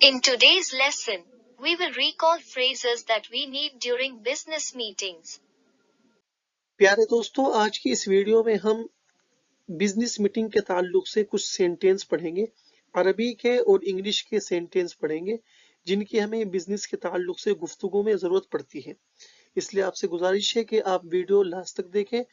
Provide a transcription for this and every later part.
In today's lesson, we will recall phrases that we need during business meetings. प्यारे दोस्तों, आज की इस वीडियो में हम बिजनेस मीटिंग के ताल्लुक से कुछ सेंटेंस पढ़ेंगे। अरबी के और इंग्लिश के सेंटेंस पढ़ेंगे जिनकी हमें बिजनेस के ताल्लुक से गुफ्तगू में ज़रूरत पड़ती है। इसलिए आपसे गुजारिश है कि आप वीडियो लास्ट तक देखें।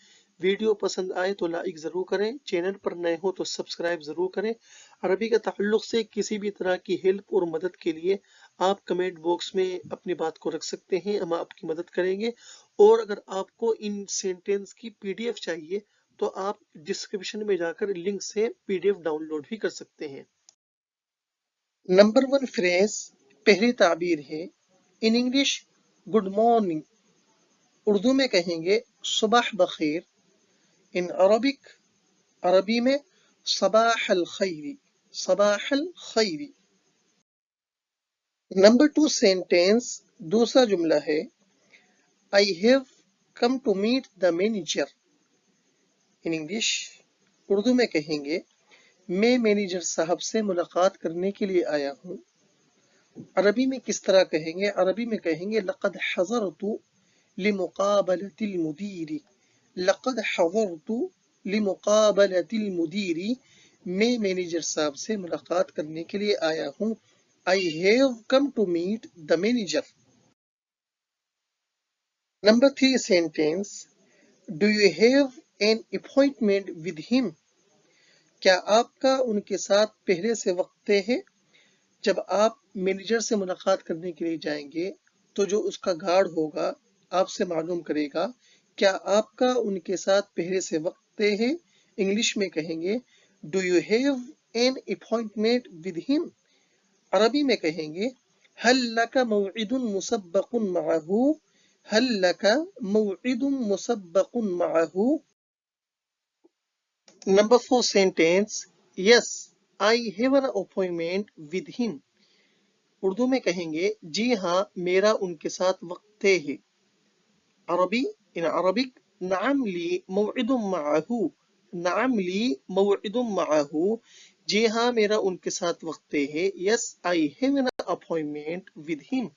वीडियो पसंद आए तो लाइक ज़रूर करें, चैनल पर नए हो तो सब्सक्राइब ज़रूर करें। अरबी के ताल्लुक से किसी भी तरह की हेल्प और मदद के लिए आप कमेंट बॉक्स में अपनी बात को रख सकते हैं, हम आपकी मदद करेंगे। और अगर आपको इन सेंटेंस की पीडीएफ चाहिए तो आप डिस्क्रिप्शन में जाकर लिंक से पीडीएफ डाउनलोड भी कर सकते हैं। नंबर 1 फ्रेज, पहली ताबीर है in English good morning. Urdu में कहेंगे सुबह बखैर। इन अरबिक, अरबी में सबाह अल खैरी, सबाह अल खैरी। नंबर 2 सेंटेंस, दूसरा जुमला है I have come to meet the manager. In English, Urdu में कहेंगे मैं मैनेजर साहब से मुलाकात करने के लिए आया हूँ। अरबी में किस तरह कहेंगे? अरबी में कहेंगे लक़द हज़रतु लिमुक़ाबलतिल मुदीरी, लक़द हज़रतु लिमुक़ाबलतिल मुदीरी, मैं मैनेजर साहब से मुलाकात करने के लिए आया हूँ। I have come to meet the manager. Number 3 sentence, do you have an appointment with him. क्या आपका उनके साथ पहले से वक्त तय है? जब आप मैनेजर से मुलाकात करने के लिए जाएंगे तो जो उसका गार्ड होगा आपसे मालूम करेगा क्या आपका उनके साथ पहले से वक्त तय है। इंग्लिश में कहेंगे do you have an appointment with him. अरबी में कहेंगे हल लका मौइदुन मुसब्बकुन मअहू, हल लका मौइदुन मुसब्बकुन मअहू। Number 4 sentence, yes I have an appointment with him. Urdu में कहेंगे जी हाँ मेरा उनके साथ वक्त तय है। अरबी, इन अरबिक नअम ली मौइदुम मअहू, नअम ली मौइदुम मअहू, जी हाँ मेरा उनके साथ वक्त तय है। Yes I have an appointment with him.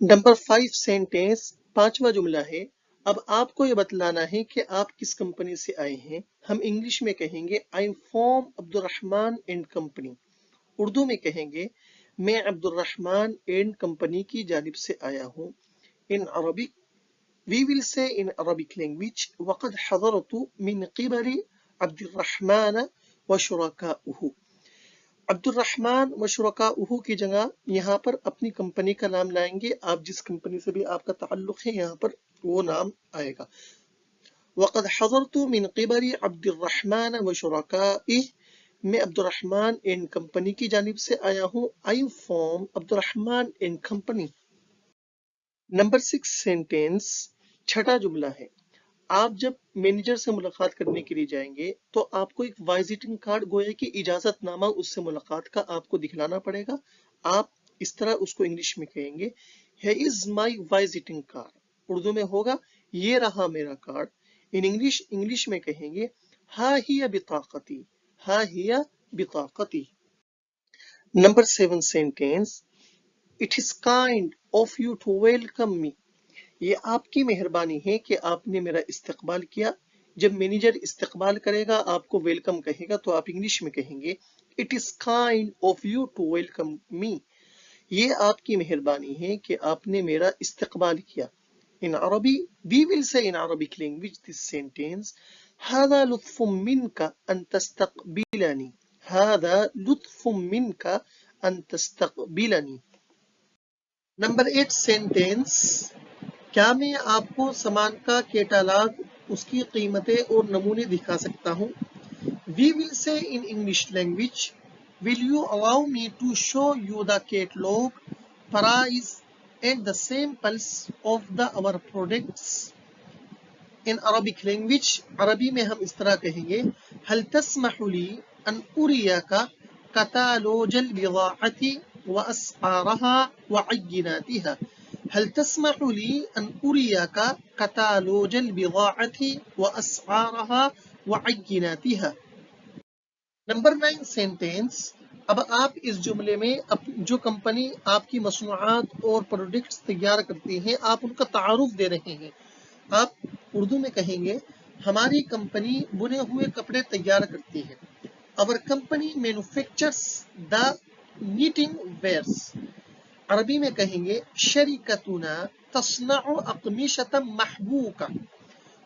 Number 5 sentence, पांचवा जुमला है अब आपको ये बतलाना है कि आप किस कंपनी से आए हैं। हम इंग्लिश में कहेंगे I am from Abdurrahman and company. Urdu में कहेंगे मैं अब्दुर्रहमान एंड कंपनी की जानिब से आया हूँ। In Arabic, we will say in Arabic language वक़द हज़रतु मिन क़िबली अब्दुर्रहमान व शुरकाउहु। अब्दुर्रहमान व शुरकाउहु की जगह यहाँ पर अपनी कंपनी का नाम लाएंगे। आप जिस कंपनी से भी आपका ताल्लुक है यहाँ पर वो नाम आएगा। वक़द हज़रतु मिन क़िबली अब्दुर्रहमान व शुरकाइह, मैं अब्दुर्रहमान एंड कंपनी की जानिब से आया हूँ। I am from Abdurrahman and company. Number 6 sentence, छठा जुमला है आप जब मैनेजर से मुलाकात करने के लिए जाएंगे तो आपको एक विजिटिंग कार्ड, गोया कि इजाजतनामा उससे मुलाकात का आपको दिखलाना पड़ेगा। आप इस तरह उसको इंग्लिश में कहेंगे here is my visiting card. Urdu में होगा ये रहा मेरा कार्ड। इन इंग्लिश, इंग्लिश में कहेंगे हा हिया बिताकती, हा हिया बिताकती। Number 7 sentence, it is kind of you to welcome me. ये आपकी मेहरबानी है कि आपने मेरा इस्तकबाल किया। जब मैनेजर इस्तकबाल करेगा आपको वेलकम कहेगा तो आप इंग्लिश में कहेंगे it is kind of you to welcome me. ये आपकी मेहरबानी है कि आपने मेरा इस्तकबाल किया। इन अरबी, we will say in Arabic language this sentence हादा लुत्फुम मिनका अन तस्तकबिलनी, हादा लुत्फुम मिनका अन तस्तकबिलनी। नंबर 8 सेंटेंस, क्या मैं आपको सामान का कैटलॉग, उसकी कीमतें और नमूने दिखा सकता हूँ। We will say in English language will you allow me to show you the catalogue, price and the samples of the our products. In Arabic language, अरबी में हम इस तरह कहेंगे हल तस्महु ली अन उरियका कतालोजल बिदाअती व अस्आरहा व अय्यिनातिहा। हल तस्महु ली अन उरियका कतालोजल बिदाअती व अस्आरहा व अय्यिनातिहा। नंबर 9 सेंटेंस, اب آپ اس جملے میں جو کمپنی آپ کی مصنوعات اور پروڈکٹس تیار کرتی ہیں آپ ان کا تعارف دے رہے ہیں. آپ اردو میں کہیں گے ہماری کمپنی بنے ہوئے کپڑے تیار کرتی ہے. Our company manufactures the knitting wares. عربی میں کہیں گے شرکتنا تصنع اقمشة محبوکة.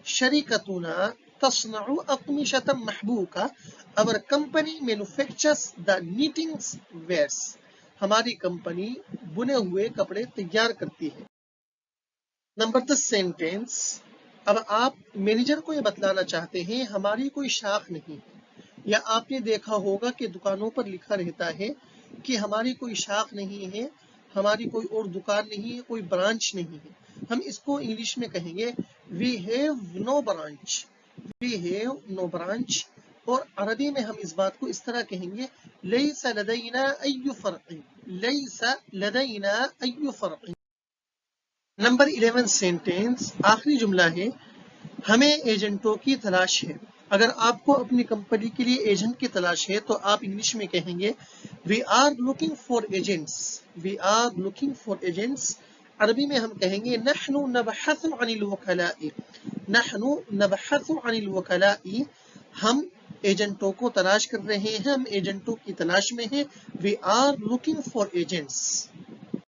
شرکتنا تصنع اقمشة محبوکة. Our company manufactures the knitting wares. ہماری کمپنی بنے ہوئے کپڑے تیار کرتی ہے. Number 10 sentence. اب آپ مینیجر کو یہ بتلانا چاہتے ہیں ہماری کوئی شاخ نہیں ہے، یا آپ نے دیکھا ہوگا کہ دکانوں پر لکھا رہتا ہے کہ ہماری کوئی شاخ نہیں ہے، ہماری کوئی اور دکان نہیں ہے، کوئی برانچ نہیں ہے. ہم اس کو انگلش میں کہیں گے we have no branch. we have no branch. اور عربی میں ہم اس بات کو اس طرح کہیں گے لیس لدینا ای فرق. لیس لدینا ای فرق. Number 11 sentence. آخری جملہ ہے ہمیں ایجنٹوں کی تلاش ہے. اگر آپ کو اپنی کمپنی کے لیے ایجنٹ کی تلاش ہے تو آپ انگلش میں کہیں گے we are looking for agents. we are looking for agents. عربی میں ہم کہیں گے نحن نبحث عن الوکلاء. نحن نبحث عن الوکلاء. ہم ایجنٹوں کو تلاش کر رہے ہیں، ہم ایجنٹوں کی تلاش میں ہیں. we are looking for agents.